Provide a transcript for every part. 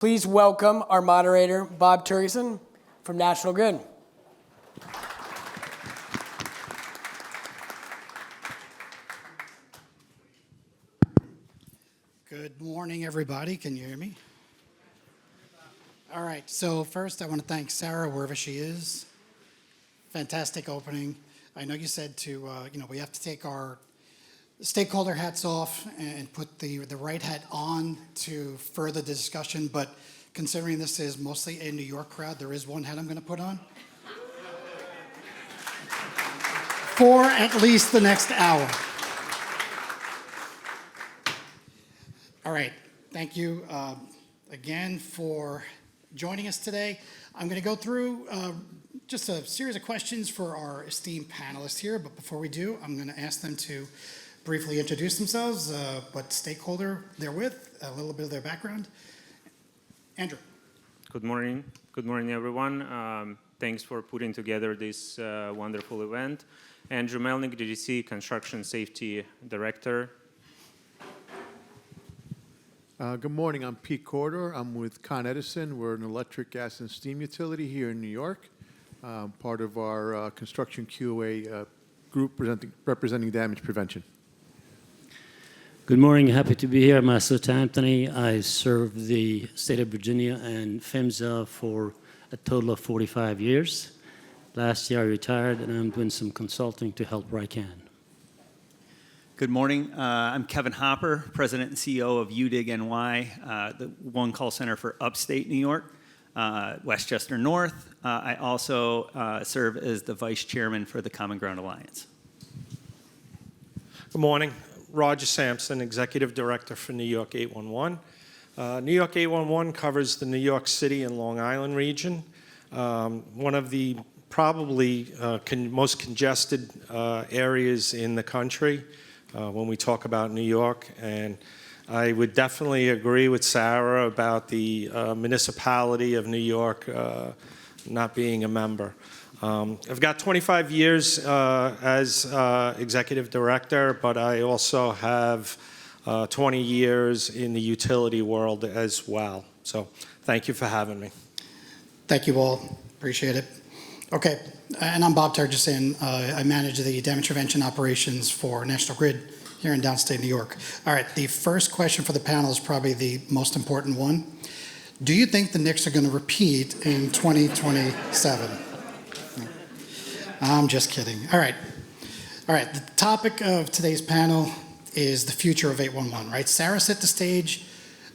Please welcome our moderator, Bob Terjesen from National Grid. Good morning, everybody. Can you hear me? All right, so first I want to thank Sarah, wherever she is. Fantastic opening. I know you said we have to take our stakeholder hats off and put the right hat on to further the discussion, but considering this is mostly a New York crowd, there is one hat I'm going to put on for at least the next hour. All right, thank you again for joining us today. I'm going to go through just a series of questions for our esteemed panelists here, but before we do, I'm going to ask them to briefly introduce themselves, what stakeholder they're with, a little bit of their background. Andrew. Good morning. Good morning, everyone. Thanks for putting together this wonderful event. Andrew Melnyk, GDC Construction Safety Director. Good morning. I'm Pete Corredor. I'm with Edison. We're an electric, gas, and steam utility here in New York. Part of our construction QA group representing damage prevention. Good morning. Happy to be here. Massoud, Tahamtani. I served the state of Virginia and PHMSA for a total of 45 years. Last year I retired, and I'm doing some consulting to help where I can. Good morning. I'm Kevin Hopper, President and CEO of UDIG NY, the one call center for upstate New York, Westchester North. I also serve as the Vice Chairman for the Common Ground Alliance. Good morning. Roger Sampson, Executive Director for New York 811. New York 811 covers the New York City and Long Island region, one of the probably most congested areas in the country when we talk about New York. And I would definitely agree with Sarah about the municipality of New York not being a member. I've got 25 years as executive director, but I also have 20 years in the utility world as well. So thank you for having me. Thank you all. Appreciate it. Okay, and I'm Bob Terjesen. I manage the damage prevention operations for National Grid here in downstate New York. All right, the first question for the panel is probably the most important one. Do you think the Knicks are going to repeat in 2027? I'm just kidding. All right. The topic of today's panel is the future of 811, right? Sarah set the stage.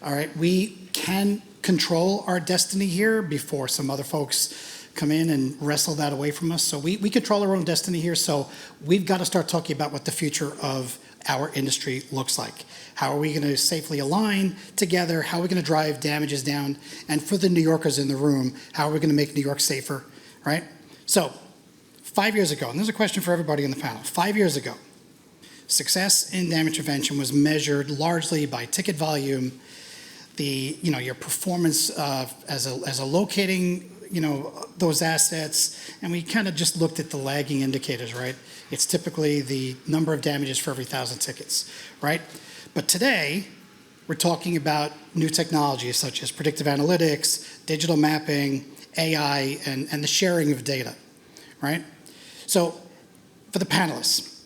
All right, we can control our destiny here before some other folks come in and wrestle that away from us. So we control our own destiny here. So we've got to start talking about what the future of our industry looks like. How are we going to safely align together? How are we going to drive damages down? And for the New Yorkers in the room, how are we going to make New York safer, right? So 5 years ago, and there's a question for everybody in the panel. 5 years ago, success in damage prevention was measured largely by ticket volume, your performance as a locating, those assets, and we kind of just looked at the lagging indicators, right? It's typically the number of damages for every 1,000 tickets, right? But today, we're talking about new technologies such as predictive analytics, digital mapping, AI, and the sharing of data, right? So for the panelists,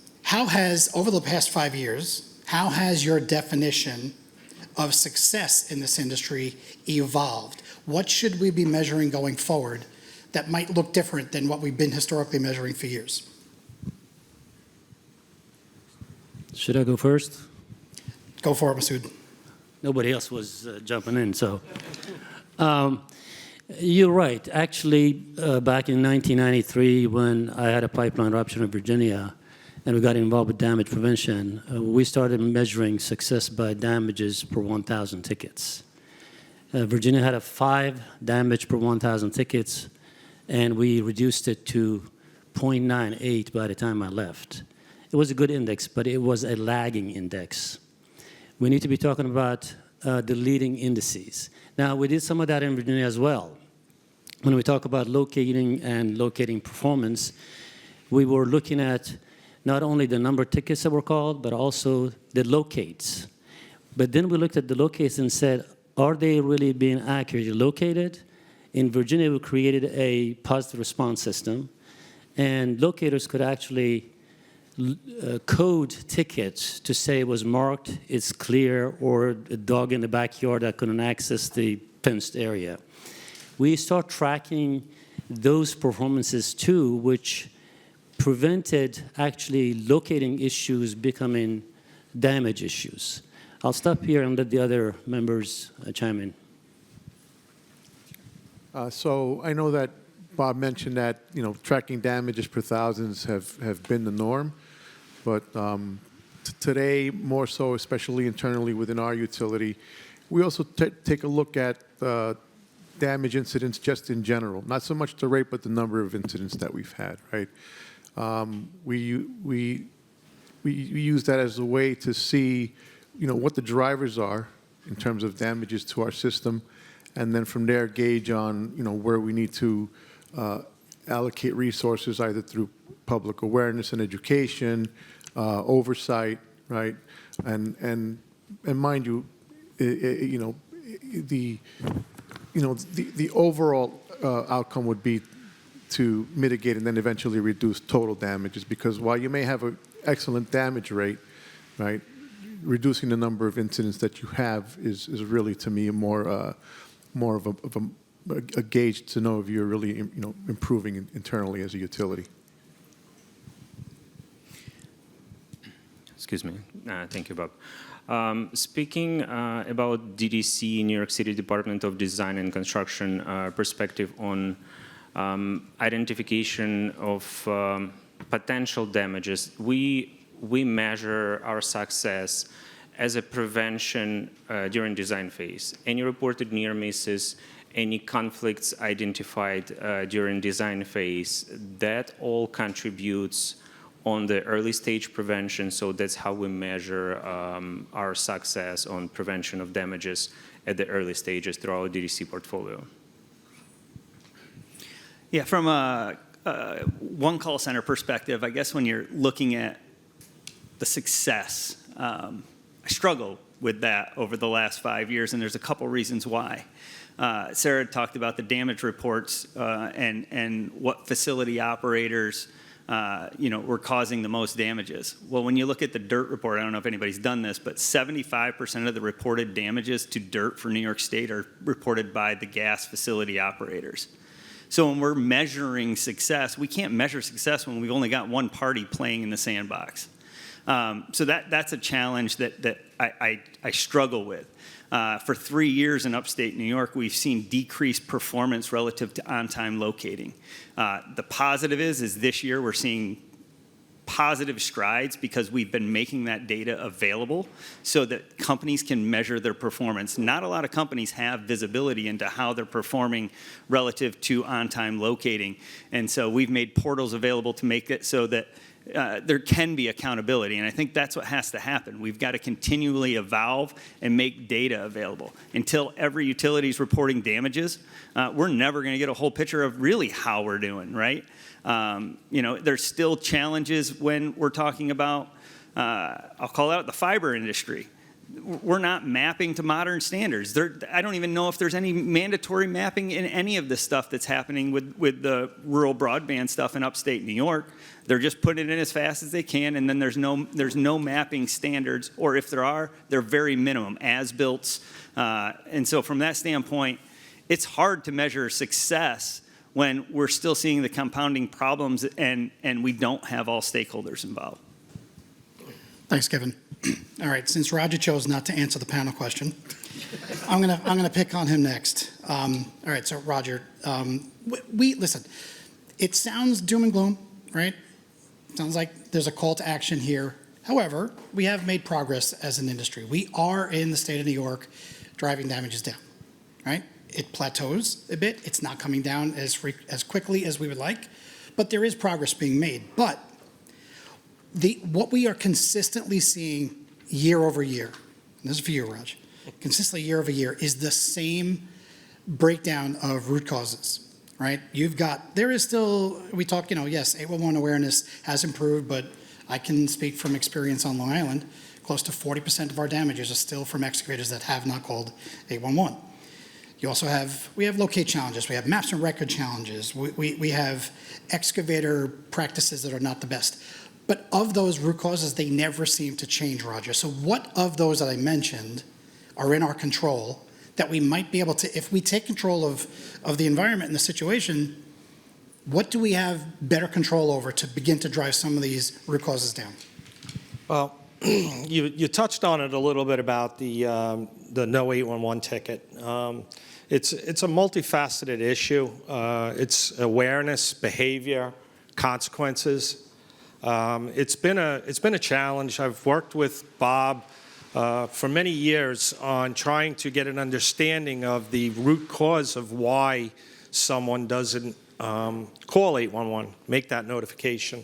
over the past 5 years, how has your definition of success in this industry evolved? What should we be measuring going forward that might look different than what we've been historically measuring for years? Should I go first? Go for it, Massoud. Nobody else was jumping in, so. You're right. Actually, back in 1993, when I had a pipeline rupture in Virginia, and we got involved with damage prevention, we started measuring success by damages per 1,000 tickets. Virginia had a 5 damage per 1,000 tickets, and we reduced it to 0.98 by the time I left. It was a good index, but it was a lagging index. We need to be talking about the leading indices. Now, we did some of that in Virginia as well. When we talk about locating performance, we were looking at not only the number of tickets that were called, but also the locates. But then we looked at the locates and said, are they really being accurately located? In Virginia, we created a positive response system, and locators could actually code tickets to say it was marked, it's clear, or a dog in the backyard that couldn't access the fenced area. We start tracking those performances too, which prevented actually locating issues becoming damage issues. I'll stop here and let the other members chime in. So I know that Bob mentioned that tracking damages per thousands have been the norm, but today more so, especially internally within our utility, we also take a look at damage incidents just in general, not so much the rate, but the number of incidents that we've had. Right? We use that as a way to see what the drivers are in terms of damages to our system, and then from there gauge on where we need to allocate resources either through public awareness and education, oversight, right? And mind you, the overall outcome would be to mitigate and then eventually reduce total damages, because while you may have an excellent damage rate, right, reducing the number of incidents that you have is really, to me, more of a gauge to know if you're really improving internally as a utility. Excuse me. Thank you, Bob. Speaking about DDC, New York City Department of Design and Construction perspective on identification of potential damages, we measure our success as a prevention during design phase. Any reported near misses, any conflicts identified during design phase, that all contributes on the early stage prevention. So that's how we measure our success on prevention of damages at the early stages through our DDC portfolio. Yeah, from a one call center perspective, I guess when you're looking at the success, I struggle with that over the last 5 years, and there's a couple reasons why. Sarah talked about the damage reports and what facility operators were causing the most damages. Well, when you look at the dirt report, I don't know if anybody's done this, but 75% of the reported damages to dirt for New York State are reported by the gas facility operators. So when we're measuring success, we can't measure success when we've only got one party playing in the sandbox. So that's a challenge that I struggle with. For 3 years in upstate New York, we've seen decreased performance relative to on-time locating. The positive is this year we're seeing positive strides because we've been making that data available so that companies can measure their performance. Not a lot of companies have visibility into how they're performing relative to on-time locating. And so we've made portals available to make it so that there can be accountability, and I think that's what has to happen. We've got to continually evolve and make data available. Until every utility is reporting damages, we're never going to get a whole picture of really how we're doing, right? There's still challenges when we're talking about, I'll call out the fiber industry. We're not mapping to modern standards. I don't even know if there's any mandatory mapping in any of the stuff that's happening with the rural broadband stuff in upstate New York. They're just putting it in as fast as they can, and then there's no mapping standards, or if there are, they're very minimum, as-built. And so from that standpoint, it's hard to measure success when we're still seeing the compounding problems and we don't have all stakeholders involved. Thanks, Kevin. All right, since Roger chose not to answer the panel question, I'm gonna pick on him next. All right, so Roger, listen. It sounds doom and gloom, right? Sounds like there's a call to action here. However, we have made progress as an industry. We are in the state of New York driving damages down, right? It plateaus a bit. It's not coming down as quickly as we would like, but there is progress being made. But what we are consistently seeing year over year, and this is for you, Raj, consistently year over year, is the same breakdown of root causes, right? There is still, we talk, yes, 811 awareness has improved, but I can speak from experience on Long Island. close to 40% of our damages are still from excavators that have not called 811. We have locate challenges, we have maps and record challenges, we have excavator practices that are not the best. But of those root causes, they never seem to change, Roger. So what of those that I mentioned are in our control that we might be able to, if we take control of the environment and the situation, what do we have better control over to begin to drive some of these root causes down? Well, you touched on it a little bit about the no 811 ticket. It's a multifaceted issue. It's awareness, behavior, consequences. It's been a challenge. I've worked with Bob for many years on trying to get an understanding of the root cause of why someone doesn't call 811, make that notification.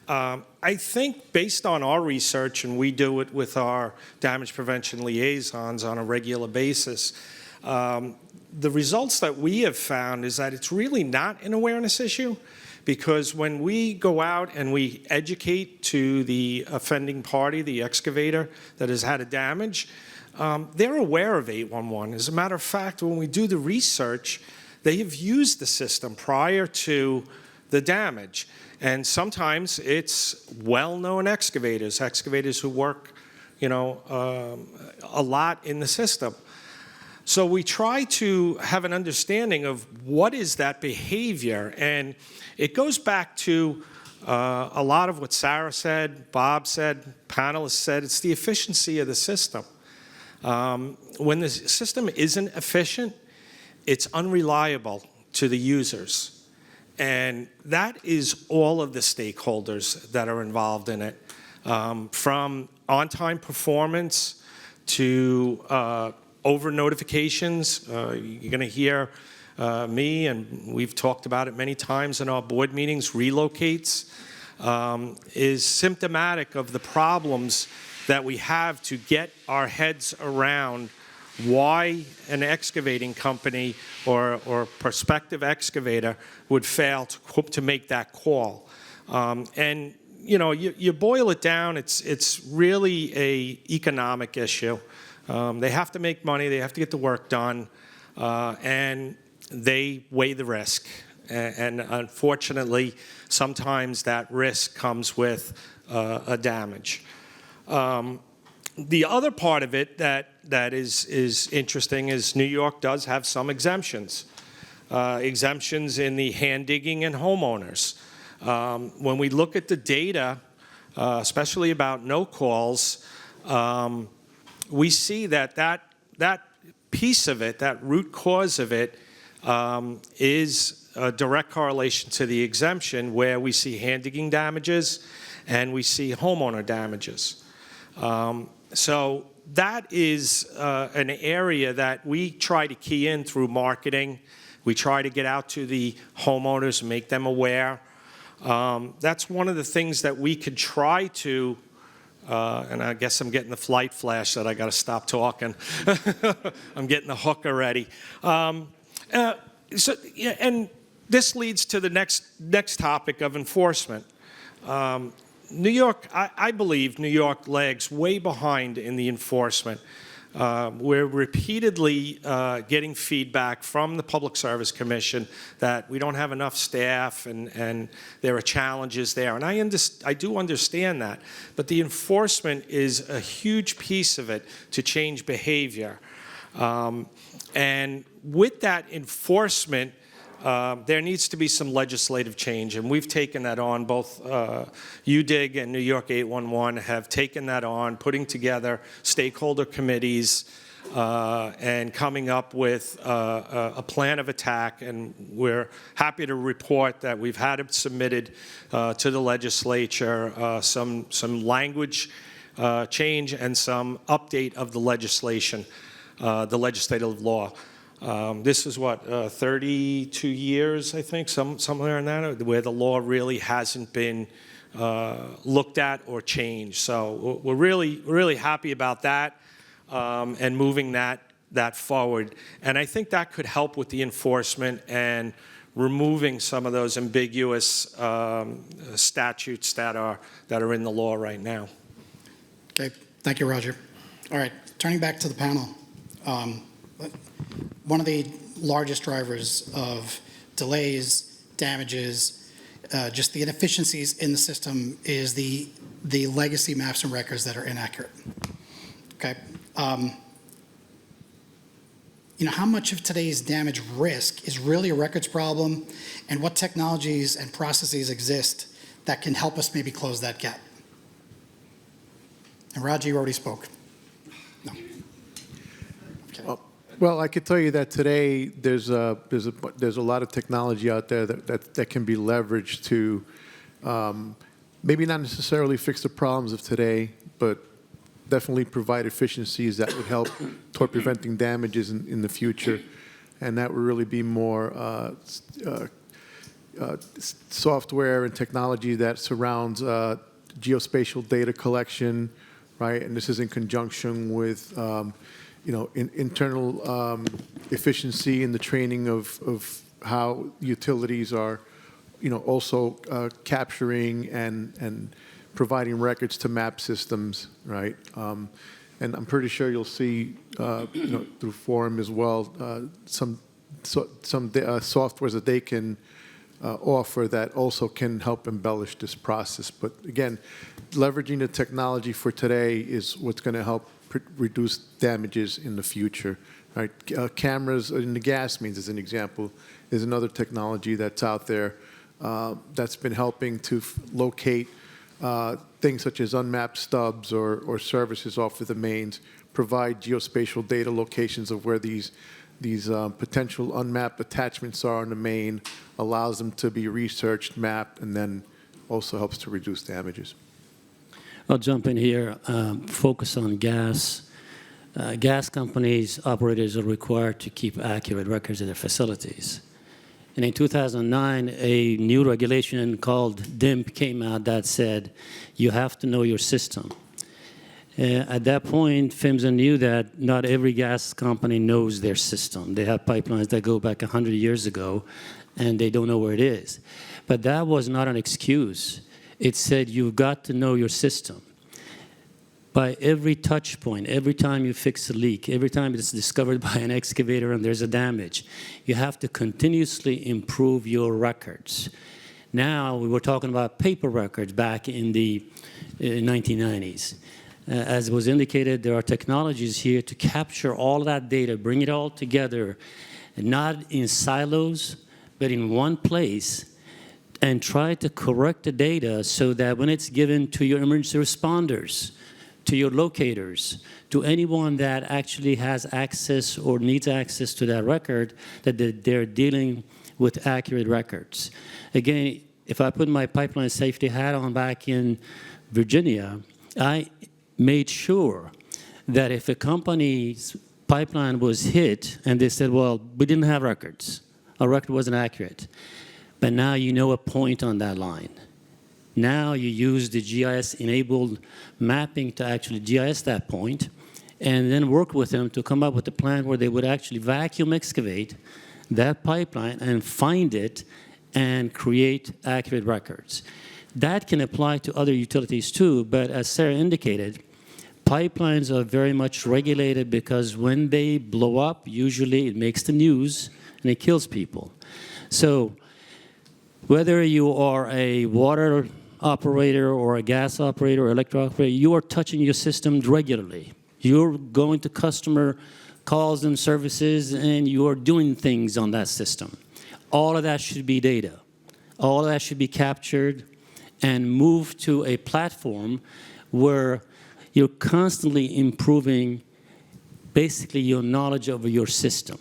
I think based on our research, and we do it with our damage prevention liaisons on a regular basis, the results that we have found is that it's really not an awareness issue, because when we go out and we educate to the offending party, the excavator that has had a damage, they're aware of 811. As a matter of fact, when we do the research, they have used the system prior to the damage. And sometimes it's well-known excavators who work, a lot in the system. So we try to have an understanding of what is that behavior. And it goes back to a lot of what Sarah said, Bob said, panelists said. It's the efficiency of the system. When the system isn't efficient, it's unreliable to the users. And that is all of the stakeholders that are involved in it, from on-time performance to over notifications. You're going to hear me, and we've talked about it many times in our board meetings, relocates, is symptomatic of the problems that we have to get our heads around why an excavating company or prospective excavator would fail to make that call. And you boil it down, it's really a economic issue. They have to make money, they have to get the work done, and they weigh the risk. And unfortunately, sometimes that risk comes with a damage. The other part of it that is interesting is New York does have some exemptions. Exemptions in the hand digging and homeowners. When we look at the data, especially about no calls, we see that piece of it, that root cause of it, is a direct correlation to the exemption, where we see hand digging damages and we see homeowner damages. So that is an area that we try to key in through marketing. We try to get out to the homeowners and make them aware. That's one of the things that we could try to, and I guess I'm getting the flight flash that I got to stop talking. I'm getting the hook already. And this leads to the next topic of enforcement. New York, I believe New York lags way behind in the enforcement. We're repeatedly getting feedback from the Public Service Commission that we don't have enough staff and there are challenges there. And I do understand that. But the enforcement is a huge piece of it to change behavior. And with that enforcement, there needs to be some legislative change, and we've taken that on. Both UDIG and New York 811 have taken that on, putting together stakeholder committees and coming up with a plan of attack, and we're happy to report that we've had it submitted to the legislature, some language change and some update of the legislation, the legislative law. This is what, 32 years, I think, somewhere in that, where the law really hasn't been looked at or changed. So we're really happy about that and moving that forward. And I think that could help with the enforcement and removing some of those ambiguous statutes that are in the law right now. Okay. Thank you, Roger. All right, turning back to the panel. One of the largest drivers of delays, damages, just the inefficiencies in the system is the legacy maps and records that are inaccurate. Okay. How much of today's damage risk is really a records problem, and what technologies and processes exist that can help us maybe close that gap? And Roger, you already spoke. No. Okay. Well, I could tell you that today there's a lot of technology out there that can be leveraged to maybe not necessarily fix the problems of today, but definitely provide efficiencies that would help toward preventing damages in the future, and that would really be more software and technology that surrounds geospatial data collection, right? And this is in conjunction with internal efficiency in the training of how utilities are, also capturing and providing records to map systems, right? And I'm pretty sure you'll see, through Forum as well, some softwares that they can offer that also can help embellish this process. But again, leveraging the technology for today is what's going to help reduce damages in the future, right? Cameras in the gas mains, as an example, is another technology that's out there that's been helping to locate things such as unmapped stubs or services off of the mains, provide geospatial data locations of where these potential unmapped attachments are on the main, allows them to be researched, mapped, and then also helps to reduce damages. I'll jump in here, focus on gas. Gas companies, operators are required to keep accurate records of their facilities. And in 2009, a new regulation called DIMP came out that said, you have to know your system. At that point, PHMSA knew that not every gas company knows their system. They have pipelines that go back 100 years ago, and they don't know where it is. But that was not an excuse. It said you've got to know your system. By every touch point, every time you fix a leak, every time it's discovered by an excavator and there's a damage, you have to continuously improve your records. Now, we were talking about paper records back in the 1990s. As was indicated, there are technologies here to capture all of that data, bring it all together, not in silos, but in one place, and try to correct the data so that when it's given to your emergency responders, to your locators, to anyone that actually has access or needs access to that record, that they're dealing with accurate records. Again, if I put my pipeline safety hat on back in Virginia, I made sure that if a company's pipeline was hit and they said, well, we didn't have records, our record wasn't accurate, but now you know a point on that line. Now you use the GIS-enabled mapping to actually GIS that point and then work with them to come up with a plan where they would actually vacuum excavate that pipeline and find it and create accurate records. That can apply to other utilities too, but as Sarah indicated, pipelines are very much regulated because when they blow up, usually it makes the news and it kills people. So whether you are a water operator or a gas operator or electric operator, you are touching your system regularly. You're going to customer calls and services and you are doing things on that system. All of that should be data. All of that should be captured and moved to a platform where you're constantly improving basically your knowledge of your system.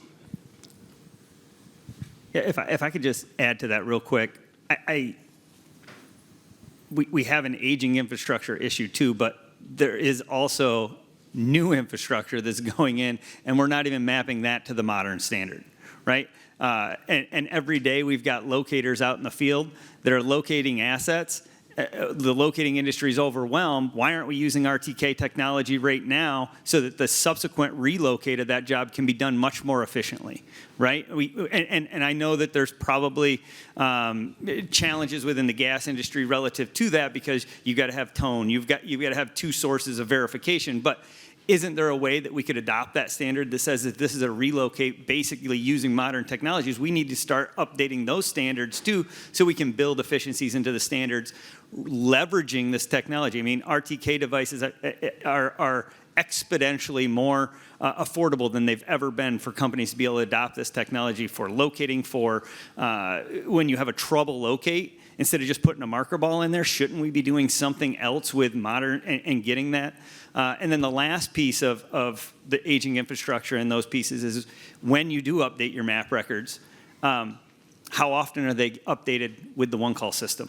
Yeah, if I could just add to that real quick, we have an aging infrastructure issue too, but there is also new infrastructure that's going in, and we're not even mapping that to the modern standard, right? And every day we've got locators out in the field that are locating assets, the locating industry is overwhelmed. Why aren't we using RTK technology right now so that the subsequent relocate of that job can be done much more efficiently, right? And I know that there's probably challenges within the gas industry relative to that because you've got to have tone, you've got to have two sources of verification, but isn't there a way that we could adopt that standard that says that this is a relocate basically using modern technologies? We need to start updating those standards too so we can build efficiencies into the standards, leveraging this technology. I mean, RTK devices are exponentially more affordable than they've ever been for companies to be able to adopt this technology for locating, for when you have a trouble locate. Instead of just putting a marker ball in there, shouldn't we be doing something else with modern and getting that? And then the last piece of the aging infrastructure and those pieces is when you do update your map records, how often are they updated with the one-call system?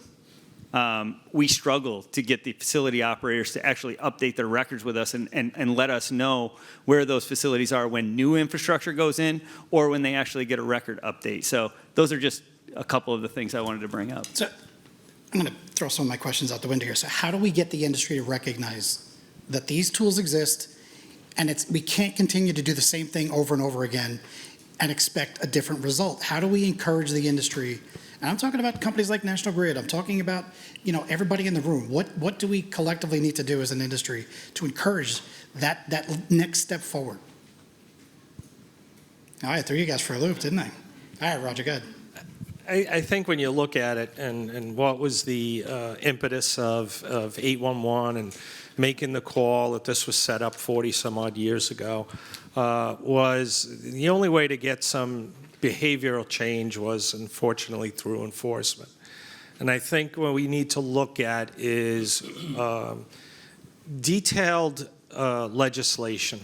We struggle to get the facility operators to actually update their records with us and let us know where those facilities are when new infrastructure goes in or when they actually get a record update. So those are just a couple of the things I wanted to bring up. So I'm going to throw some of my questions out the window here. So how do we get the industry to recognize that these tools exist and we can't continue to do the same thing over and over again and expect a different result? How do we encourage the industry? And I'm talking about companies like National Grid. I'm talking about, everybody in the room. What do we collectively need to do as an industry to encourage that next step forward? All right, I threw you guys for a loop, didn't I? All right, Roger, go ahead. I think when you look at it and what was the impetus of 811 and making the call that this was set up 40 some odd years ago was the only way to get some behavioral change was unfortunately through enforcement. And I think what we need to look at is detailed legislation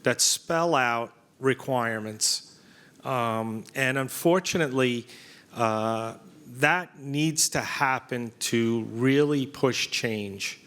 that spell out requirements. And unfortunately, that needs to happen to really push change.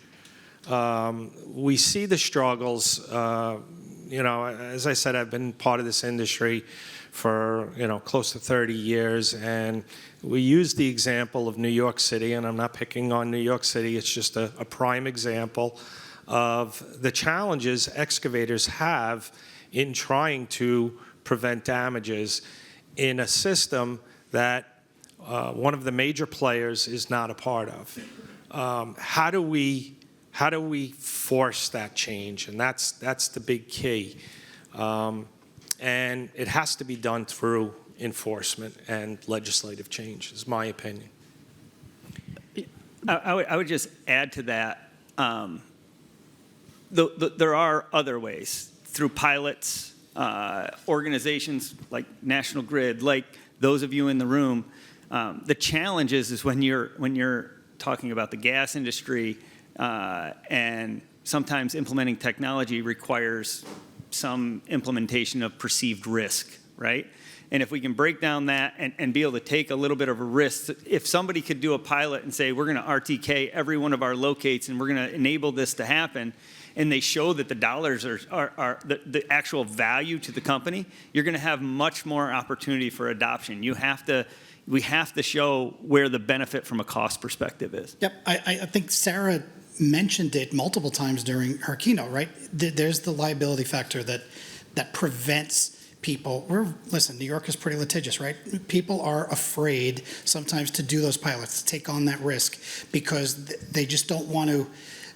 We see the struggles. As I said, I've been part of this industry for close to 30 years, and we use the example of New York City, and I'm not picking on New York City. It's just a prime example of the challenges excavators have in trying to prevent damages in a system that one of the major players is not a part of. How do we force that change? And that's the big key. And it has to be done through enforcement and legislative change, is my opinion. I would just add to that, there are other ways, through pilots, organizations like National Grid, like those of you in the room. The challenge is when you're talking about the gas industry and sometimes implementing technology requires some implementation of perceived risk, right? And if we can break down that and be able to take a little bit of a risk, if somebody could do a pilot and say, we're going to RTK every one of our locates and we're going to enable this to happen, and they show that the dollars are the actual value to the company, you're going to have much more opportunity for adoption. We have to show where the benefit from a cost perspective is. Yep, I think Sarah mentioned it multiple times during her keynote, right? There's the liability factor that prevents people. Listen, New York is pretty litigious, right? People are afraid sometimes to do those pilots, to take on that risk because they just don't want to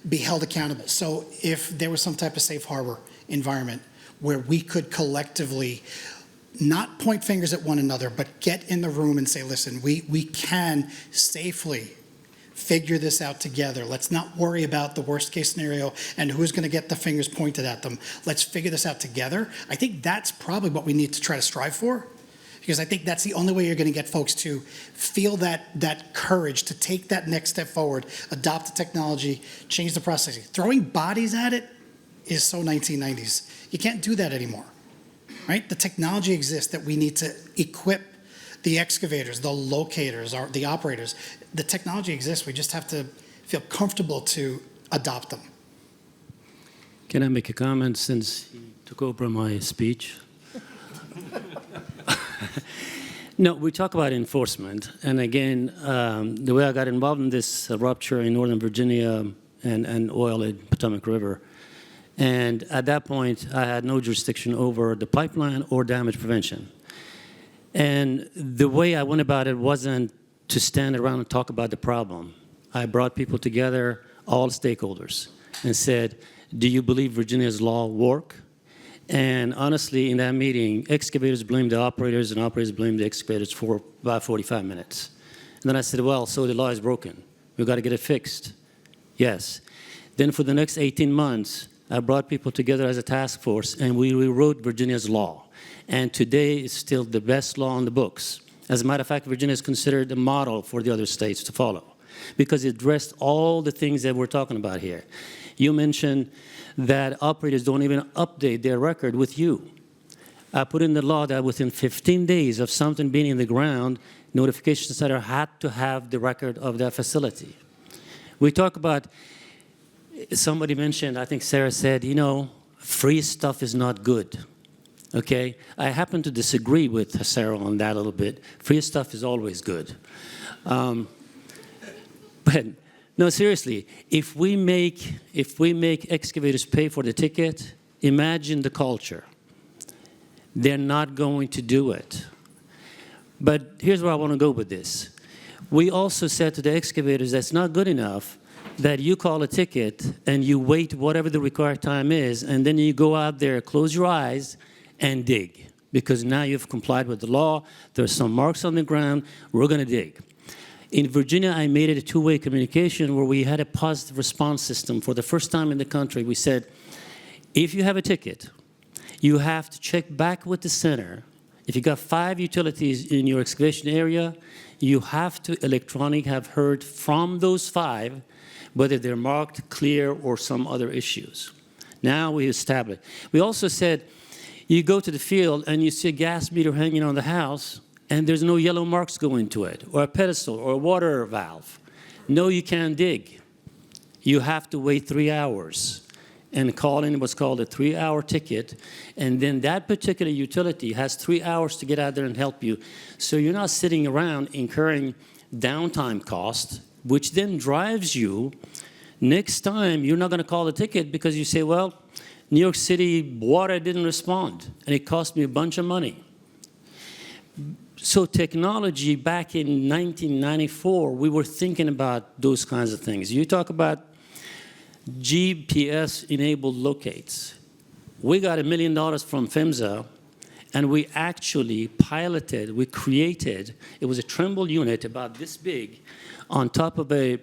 be held accountable. So if there was some type of safe harbor environment where we could collectively not point fingers at one another, but get in the room and say, listen, we can safely figure this out together. Let's not worry about the worst case scenario and who's going to get the fingers pointed at them. Let's figure this out together. I think that's probably what we need to try to strive for, because I think that's the only way you're going to get folks to feel that courage to take that next step forward, adopt the technology, change the processing. Throwing bodies at it is so 1990s. You can't do that anymore, right? The technology exists that we need to equip the excavators, the locators, the operators. The technology exists. We just have to feel comfortable to adopt them. Can I make a comment since he took over my speech? No, we talk about enforcement. And again, the way I got involved in this rupture in Northern Virginia and oil in Potomac River, and at that point, I had no jurisdiction over the pipeline or damage prevention. And the way I went about it wasn't to stand around and talk about the problem. I brought people together, all stakeholders, and said, do you believe Virginia's law work? And honestly, in that meeting, excavators blamed the operators and operators blamed the excavators for about 45 minutes. And then I said, well, so the law is broken. We've got to get it fixed. Yes. Then for the next 18 months, I brought people together as a task force, and we rewrote Virginia's law. And today, it's still the best law on the books. As a matter of fact, Virginia is considered a model for the other states to follow because it addressed all the things that we're talking about here. You mentioned that operators don't even update their record with you. I put in the law that within 15 days of something being in the ground, notification center had to have the record of that facility. We talk about, somebody mentioned, I think Sarah said, you know, free stuff is not good. Okay? I happen to disagree with Sarah on that a little bit. Free stuff is always good. But no, seriously, if we make excavators pay for the ticket, imagine the culture. They're not going to do it. But here's where I want to go with this. We also said to the excavators that's not good enough that you call a ticket and you wait whatever the required time is, and then you go out there, close your eyes, and dig. Because now you've complied with the law, there's some marks on the ground, we're going to dig. In Virginia, I made it a two-way communication where we had a positive response system. For the first time in the country, we said, if you have a ticket, you have to check back with the center. If you got 5 utilities in your excavation area, you have to electronically have heard from those 5 whether they're marked, clear, or some other issues. Now we established. We also said, you go to the field and you see a gas meter hanging on the house, and there's no yellow marks going to it, or a pedestal, or a water valve. No, you can't dig. You have to wait 3 hours and call in what's called a 3-hour ticket, and then that particular utility has 3 hours to get out there and help you. So you're not sitting around incurring downtime costs, which then drives you. Next time, you're not going to call the ticket because you say, well, New York City water didn't respond, and it cost me a bunch of money. So technology, back in 1994, we were thinking about those kinds of things. You talk about GPS-enabled locates. We got $1 million from PHMSA, and we actually piloted, we created, it was a Trimble unit about this big on top of a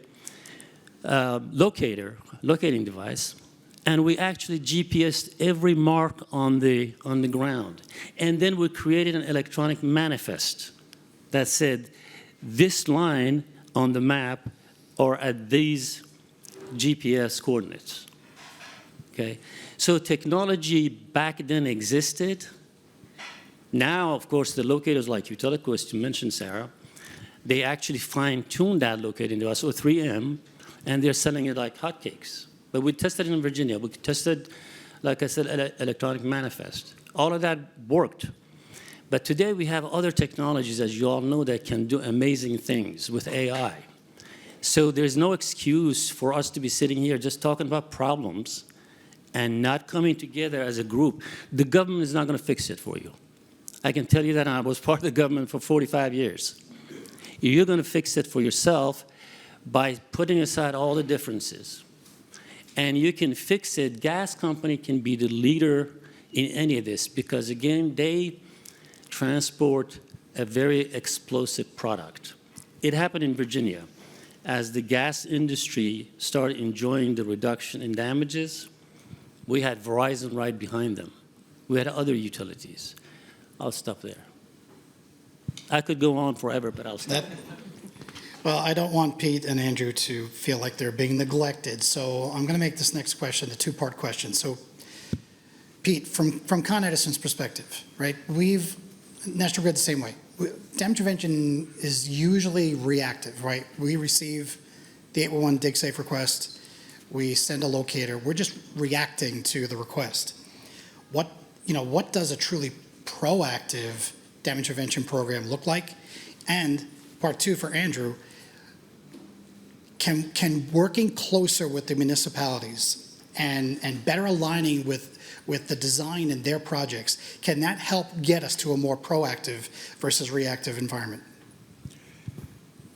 locating device, and we actually GPSed every mark on the ground. And then we created an electronic manifest that said, this line on the map are at these GPS coordinates. Okay? So technology back then existed. Now, of course, the locators like Utiliquest, you mentioned, Sarah, they actually fine-tuned that locating device, so 3M, and they're selling it like hotcakes. But we tested it in Virginia. We tested, like I said, electronic manifest. All of that worked. But today we have other technologies, as you all know, that can do amazing things with AI. So there's no excuse for us to be sitting here just talking about problems and not coming together as a group. The government is not going to fix it for you. I can tell you that. I was part of the government for 45 years. You're going to fix it for yourself by putting aside all the differences. And you can fix it. Gas company can be the leader in any of this because, again, they transport a very explosive product. It happened in Virginia. As the gas industry started enjoying the reduction in damages, we had Verizon right behind them. We had other utilities. I'll stop there. I could go on forever, but I'll stop. Well, I don't want Pete and Andrew to feel like they're being neglected, so I'm going to make this next question a two-part question. So, Pete, from Con Edison's perspective, right, National Grid the same way. Damage prevention is usually reactive, right? We receive the 811 dig safe request, we send a locator, we're just reacting to the request. What does a truly proactive damage prevention program look like? And part two for Andrew, can working closer with the municipalities and better aligning with the design in their projects, can that help get us to a more proactive versus reactive environment?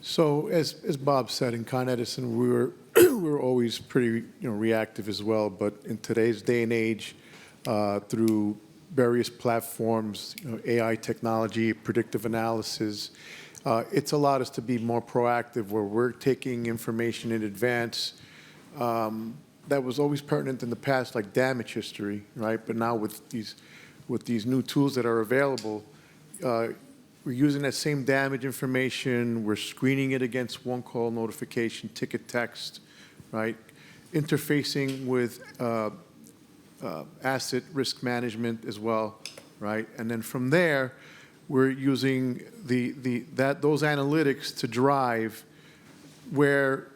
So as Bob said, in Con Edison, we were always pretty reactive as well. But in today's day and age, through various platforms, AI technology, predictive analysis, it's allowed us to be more proactive, where we're taking information in advance that was always pertinent in the past, like damage history, right? But now with these new tools that are available, we're using that same damage information. We're screening it against one-call notification, ticket text, right? Interfacing with asset risk management as well, right? And then from there, we're using those analytics to drive where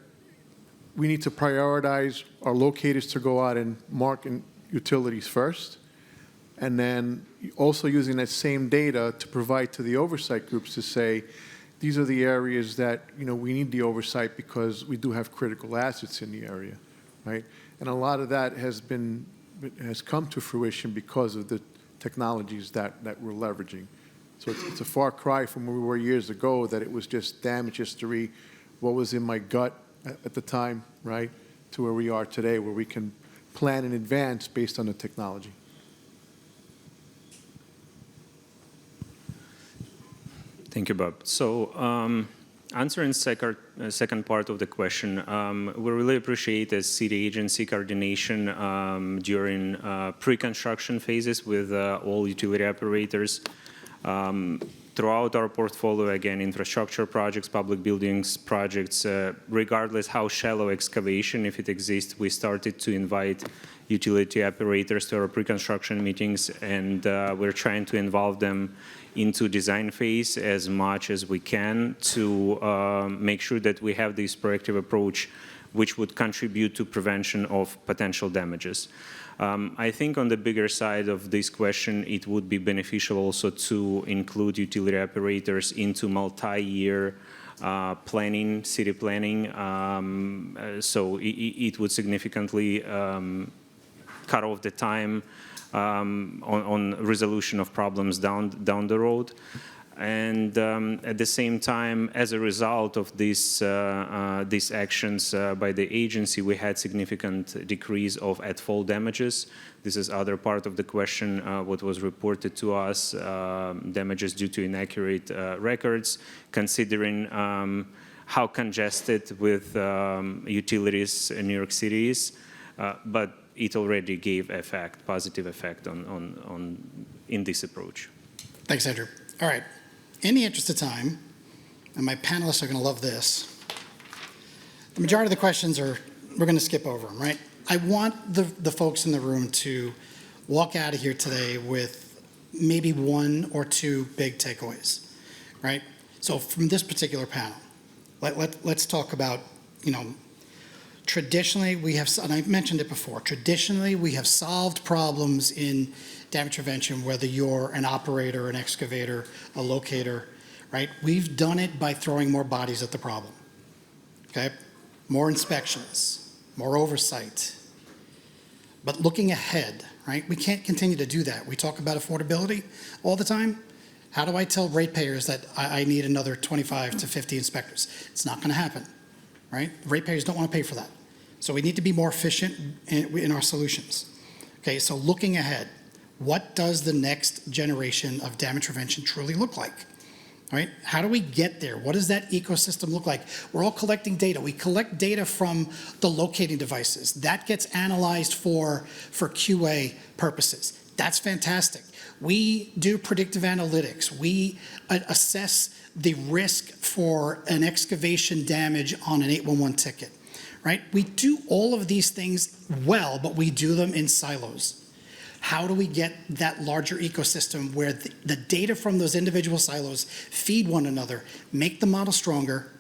we need to prioritize our locators to go out and mark utilities first, and then also using that same data to provide to the oversight groups to say, these are the areas that we need the oversight because we do have critical assets in the area, right? And a lot of that has come to fruition because of the technologies that we're leveraging. So it's a far cry from where we were years ago, that it was just damage history, what was in my gut at the time, right, to where we are today, where we can plan in advance based on the technology. Thank you, Bob. So answering second part of the question, we really appreciate as city agency coordination during pre-construction phases with all utility operators. Throughout our portfolio, again, infrastructure projects, public buildings projects, regardless how shallow excavation, if it exists, we started to invite utility operators to our pre-construction meetings, and we're trying to involve them into design phase as much as we can to make sure that we have this proactive approach which would contribute to prevention of potential damages. I think on the bigger side of this question, it would be beneficial also to include utility operators into multi-year planning, city planning. So it would significantly cut off the time on resolution of problems down the road. And at the same time, as a result of these actions by the agency, we had significant decrease of at-fault damages. This is other part of the question, what was reported to us, damages due to inaccurate records, considering how congested with utilities in New York City is. But it already gave effect, positive effect in this approach. Thanks, Andrew. All right. In the interest of time, and my panelists are going to love this, the majority of the questions we're going to skip over them, right? I want the folks in the room to walk out of here today with maybe one or two big takeaways, right? So from this particular panel, let's talk about, traditionally we have, and I mentioned it before, traditionally we have solved problems in damage prevention, whether you're an operator, an excavator, a locator, right? We've done it by throwing more bodies at the problem, okay? More inspections, more oversight. But looking ahead, right? We can't continue to do that. We talk about affordability all the time. How do I tell ratepayers that I need another 25 to 50 inspectors? It's not going to happen, right? Ratepayers don't want to pay for that. So we need to be more efficient in our solutions. Okay, so looking ahead, what does the next generation of damage prevention truly look like? Right? How do we get there? What does that ecosystem look like? We're all collecting data. We collect data from the locating devices. That gets analyzed for QA purposes. That's fantastic. We do predictive analytics. We assess the risk for an excavation damage on an 811 ticket. Right? We do all of these things well, but we do them in silos. How do we get that larger ecosystem where the data from those individual silos feed one another, make the model stronger,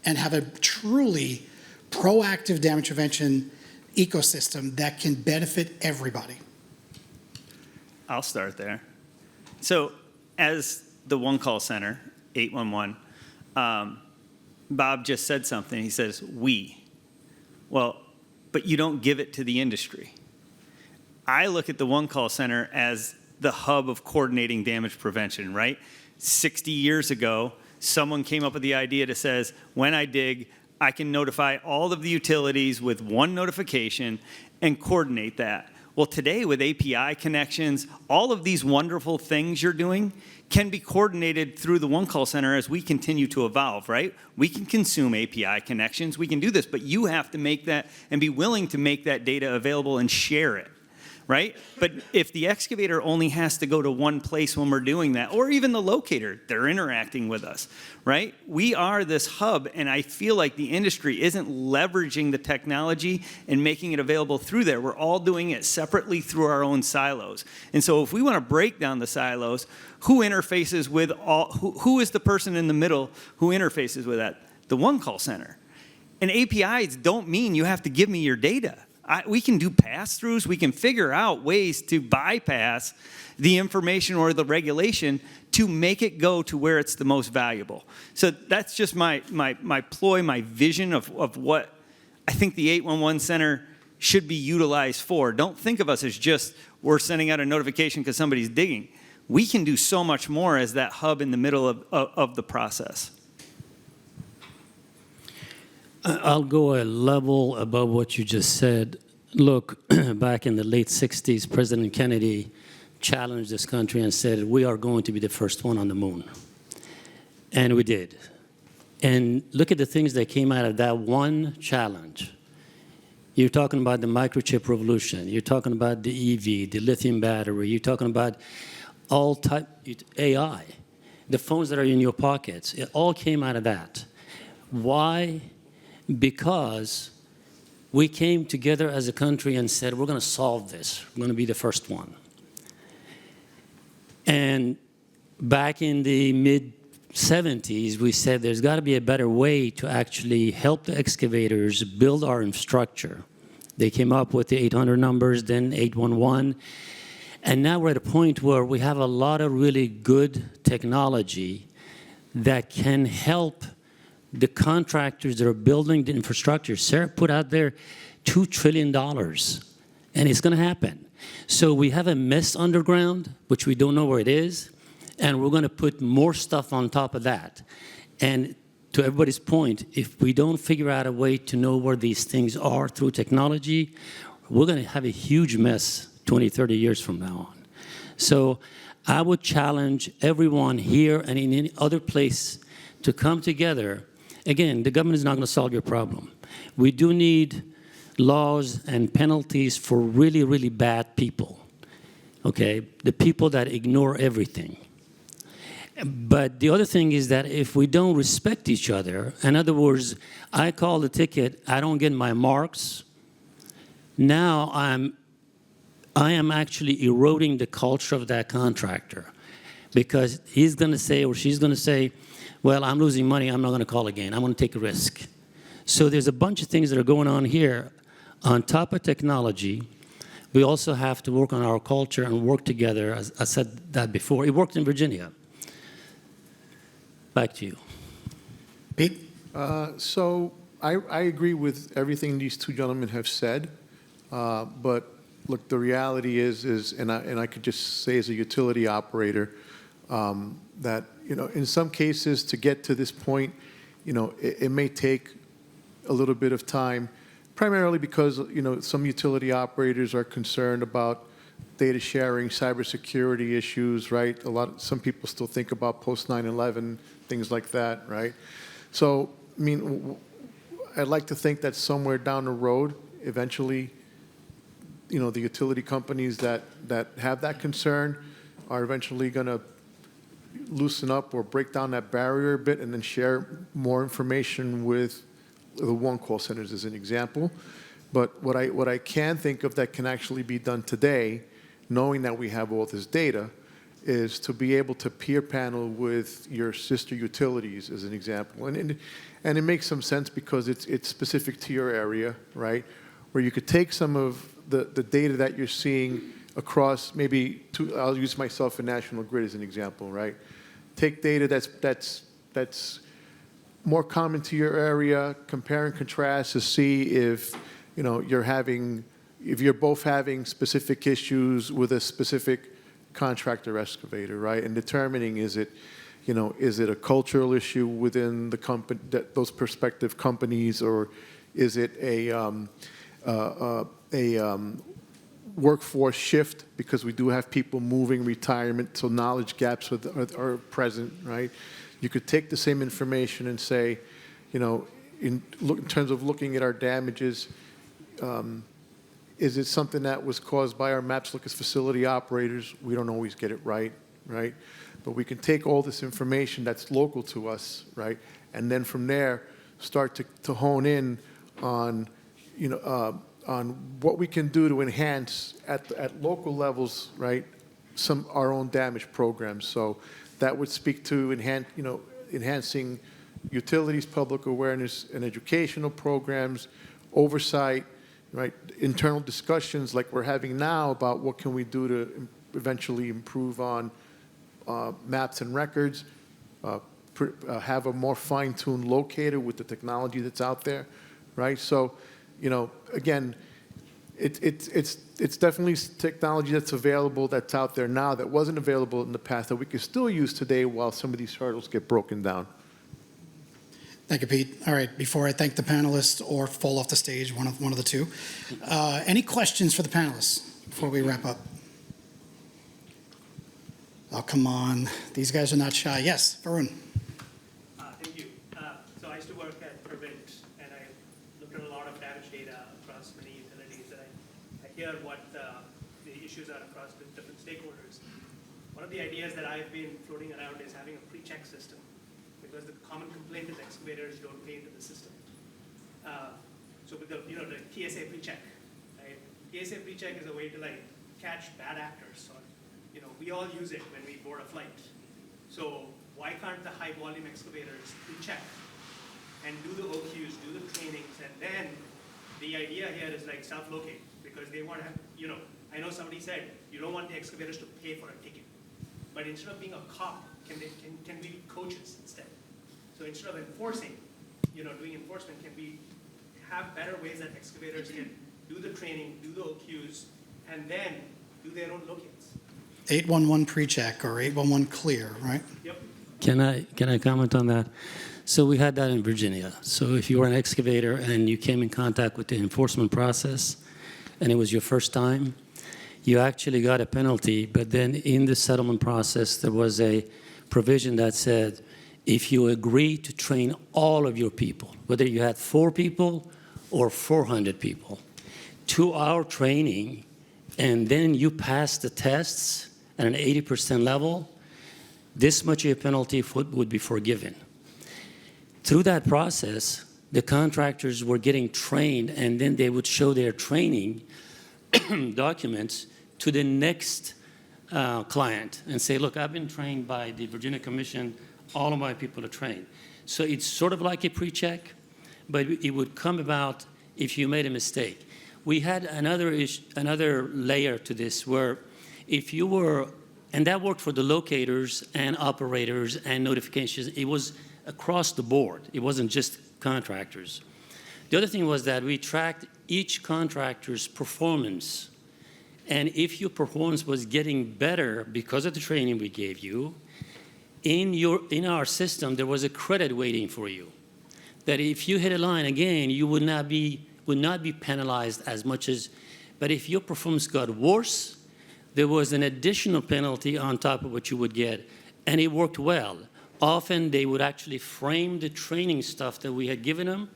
and have a truly proactive damage prevention ecosystem that can benefit everybody? I'll start there. So as the one call center, 811, Bob just said something. He says, we. Well, but you don't give it to the industry. I look at the one call center as the hub of coordinating damage prevention, right? 60 years ago, someone came up with the idea that says, when I dig, I can notify all of the utilities with one notification and coordinate that. Well, today with API connections, all of these wonderful things you're doing can be coordinated through the one call center as we continue to evolve, right? We can consume API connections, we can do this, but you have to make that and be willing to make that data available and share it. Right? But if the excavator only has to go to one place when we're doing that, or even the locator, they're interacting with us, right? We are this hub, and I feel like the industry isn't leveraging the technology and making it available through there. We're all doing it separately through our own silos. And so if we want to break down the silos, who interfaces with all, who is the person in the middle who interfaces with that? The one call center. And APIs don't mean you have to give me your data. We can do pass-throughs. We can figure out ways to bypass the information or the regulation to make it go to where it's the most valuable. So that's just my ploy, my vision of what I think the 811 center should be utilized for. Don't think of us as just we're sending out a notification because somebody's digging. We can do so much more as that hub in the middle of the process. I'll go a level above what you just said. Look, back in the late 60s, President Kennedy challenged this country and said, we are going to be the first one on the moon. And we did. And look at the things that came out of that one challenge. You're talking about the microchip revolution. You're talking about the EV, the lithium battery. You're talking about all type AI, the phones that are in your pockets. It all came out of that. Why? Because we came together as a country and said, we're going to solve this. We're going to be the first one. And back in the mid-70s, we said there's got to be a better way to actually help the excavators build our infrastructure. They came up with the 800 numbers, then 811. And now we're at a point where we have a lot of really good technology that can help the contractors that are building the infrastructure. Sarah put out there $2 trillion, and it's going to happen. So we have a mess underground, which we don't know where it is, and we're going to put more stuff on top of that. And to everybody's point, if we don't figure out a way to know where these things are through technology, we're going to have a huge mess 20, 30 years from now on. So I would challenge everyone here and in any other place to come together. Again, the government is not going to solve your problem. We do need laws and penalties for really, really bad people, okay? The people that ignore everything. But the other thing is that if we don't respect each other, in other words, I call the ticket, I don't get my marks, now I am actually eroding the culture of that contractor, because he's going to say or she's going to say, well, I'm losing money, I'm not going to call again. I'm going to take a risk. So there's a bunch of things that are going on here. On top of technology, we also have to work on our culture and work together. As I said that before. It worked in Virginia. Back to you. Pete? So I agree with everything these two gentlemen have said, but look, the reality is, and I could just say as a utility operator, that, you know, in some cases to get to this point, you know, it may take a little bit of time, primarily because, you know, some utility operators are concerned about data sharing, cybersecurity issues, right? Some people still think about post 9/11, things like that, right? So, I mean, I'd like to think that somewhere down the road, eventually, you know, the utility companies that have that concern are eventually going to loosen up or break down that barrier a bit and then share more information with the one call centers as an example. But what I can think of that can actually be done today, knowing that we have all this data, is to be able to peer panel with your sister utilities as an example. And it makes some sense because it's specific to your area, right? Where you could take some of the data that you're seeing across maybe, I'll use myself and National Grid as an example, right? take data that's more common to your area, compare and contrast to see if, if you're both having specific issues with a specific contractor excavator, right? And determining is it a cultural issue within the company, those prospective companies, or is it a workforce shift, because we do have people moving, retirement, so knowledge gaps are present, right? You could take the same information and say, in terms of looking at our damages, is it something that was caused by our maps Lucas facility operators? We don't always get it right? But we can take all this information that's local to us, right? And then from there, start to hone in on, on what we can do to enhance at local levels, right? Our own damage programs. So that would speak to enhancing utilities, public awareness, and educational programs, oversight, right? Internal discussions like we're having now about what can we do to eventually improve on maps and records, have a more fine-tuned locator with the technology that's out there, right? So, again, it's definitely technology that's available, that's out there now, that wasn't available in the past, that we can still use today while some of these hurdles get broken down. Thank you, Pete. All right, before I thank the panelists or fall off the stage, one of the two, any questions for the panelists before we wrap up? Oh, come on. These guys are not shy. Yes, Varun. Thank you. So I used to work at Prevent, and I looked at a lot of damage data across many utilities, and I hear what the issues are across the different stakeholders. One of the ideas that I've been floating around is having a pre-check system, because the common complaint is excavators don't pay into the system. So with the the TSA pre-check, right? TSA pre-check is a way to catch bad actors. Or, we all use it when we board a flight. So why can't the high volume excavators pre-check and do the OQs, do the trainings, and then the idea here is self-locate, because they want to have, I know somebody said you don't want the excavators to pay for a ticket, but instead of being a cop, can we be coaches instead? So instead of enforcing, doing enforcement, can we have better ways that excavators can do the training, do the OQs, and then do their own locates? 811 pre-check or 811 clear, right? Yep. Can I comment on that? So we had that in Virginia. So if you were an excavator and you came in contact with the enforcement process and it was your first time, you actually got a penalty, but then in the settlement process there was a provision that said if you agree to train all of your people, whether you had 4 people or 400 people, 2-hour training, and then you pass the tests at an 80% level, this much of a penalty would be forgiven. Through that process, the contractors were getting trained, and then they would show their training documents to the next client and say, look, I've been trained by the Virginia Commission, all of my people are trained. So it's sort of like a pre-check, but it would come about if you made a mistake. We had another layer to this where if you were, and that worked for the locators and operators and notifications, it was across the board. It wasn't just contractors. The other thing was that we tracked each contractor's performance. And if your performance was getting better because of the training we gave you, in our system, there was a credit waiting for you. That if you hit a line again, you would not be penalized as much as, but if your performance got worse, there was an additional penalty on top of what you would get, and it worked well. Often they would actually frame the training stuff that we had given them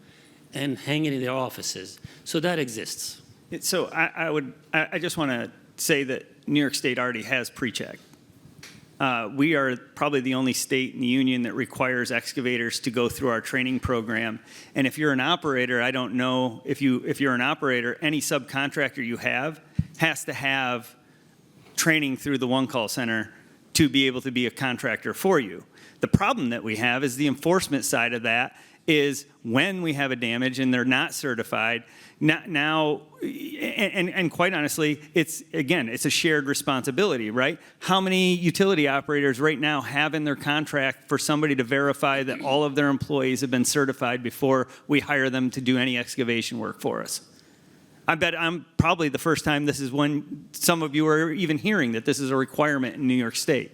and hang it in their offices. So that exists. So I just want to say that New York State already has pre-check. We are probably the only state in the union that requires excavators to go through our training program. And if you're an operator, I don't know if you're an operator, any subcontractor you have has to have training through the one call center to be able to be a contractor for you. The problem that we have is the enforcement side of that is when we have a damage and they're not certified, now, and quite honestly, it's a shared responsibility, right? How many utility operators right now have in their contract for somebody to verify that all of their employees have been certified before we hire them to do any excavation work for us? I bet I'm probably the first time this is when some of you are even hearing that this is a requirement in New York State.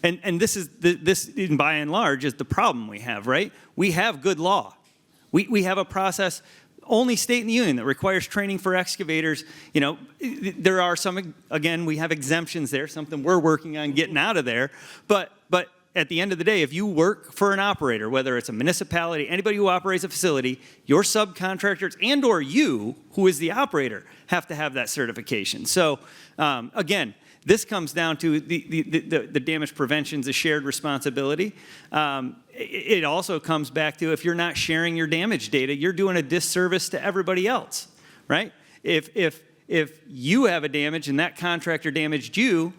And this is, by and large, is the problem we have, right? We have good law. We have a process, only state in the union, that requires training for excavators. You know, there are some, again, we have exemptions there, something we're working on getting out of there. But at the end of the day, if you work for an operator, whether it's a municipality, anybody who operates a facility, your subcontractors and or you, who is the operator, have to have that certification. So again, this comes down to the damage prevention is a shared responsibility. It also comes back to if you're not sharing your damage data, you're doing a disservice to everybody else, right? If you have a damage and that contractor damaged you,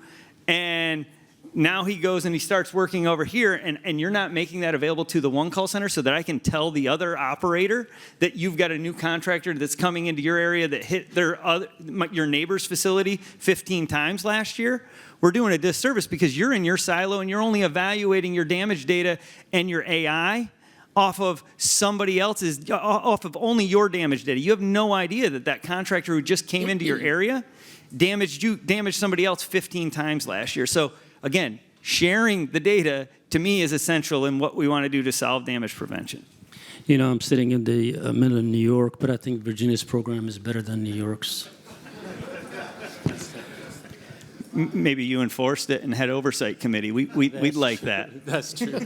and now he goes and he starts working over here, and you're not making that available to the one call center so that I can tell the other operator that you've got a new contractor that's coming into your area that hit your neighbor's facility 15 times last year, we're doing a disservice because you're in your silo and you're only evaluating your damage data and your AI off of somebody else's, off of only your damage data. You have no idea that that contractor who just came into your area damaged somebody else 15 times last year. So again, sharing the data, to me, is essential in what we want to do to solve damage prevention. You know, I'm sitting in the middle of New York, but I think Virginia's program is better than New York's. Maybe you enforced it and had oversight committee. We'd like that. That's true.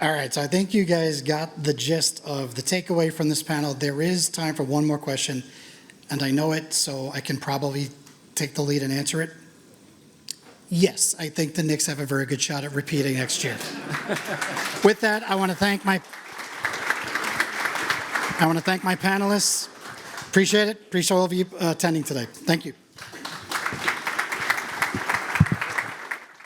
All right, so I think you guys got the gist of the takeaway from this panel. There is time for one more question, and I know it, so I can probably take the lead and answer it. Yes, I think the Knicks have a very good shot at repeating next year. With that, I want to thank my panelists. Appreciate it. Appreciate all of you attending today. Thank you.